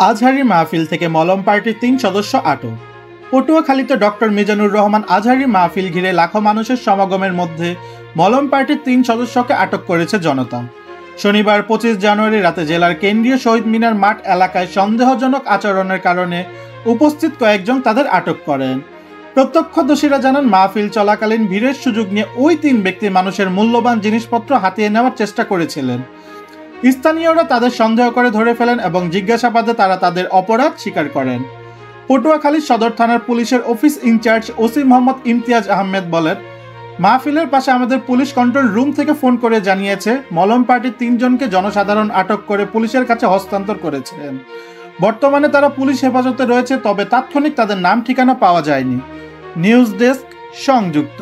আজহারি মাহফিল থেকে মলম পার্টির ৩ সদস্য আটক। পটুয়াখালীতে ডক্টর মিজানুর রহমান আজহারি মাহফিল ঘিরে লাখো মানুষের সমাগমের মধ্যে মলম পার্টির ৩ সদস্যকে আটক করেছে জনতা। শনিবার ২৫ জানুয়ারি রাতে জেলার কেন্দ্রীয় শহীদ মিনার মাঠ এলাকায় সন্দেহজনক আচরণের কারণে উপস্থিত কয়েকজন তাদের আটক করেন। প্রত্যক্ষদর্শীরা জানান, মাহফিল চলাকালীন ভিড়ের সুযোগ নিয়ে ওই ৩ ব্যক্তি মানুষের মূল্যবান জিনিসপত্র হাতিয়ে নেওয়ার চেষ্টা করেছিলেন। স্থানীয়রা তাদের সন্দেহ করে ধরে ফেলেন এবং জিজ্ঞাসাবাদে তারা তাদের অপরাধ স্বীকার করেন। পটুয়াখালী সদর থানার পুলিশের office in-charge OC Mohammad Imtiaz Ahmed বলেন, মাহফিলের পাশে আমাদের পুলিশ কন্ট্রোল রুম থেকে ফোন করে জানিয়েছে মলম পার্টির ৩ জনকে জনসাধারণ আটক করে পুলিশের কাছে হস্তান্তর করেছেন। বর্তমানে তারা পুলিশ হেফাজতে রয়েছে, তবে তাৎক্ষণিক তাদের নাম ঠিকানা পাওয়া যায়নি। নিউজ ডেস্ক সংযুক্ত।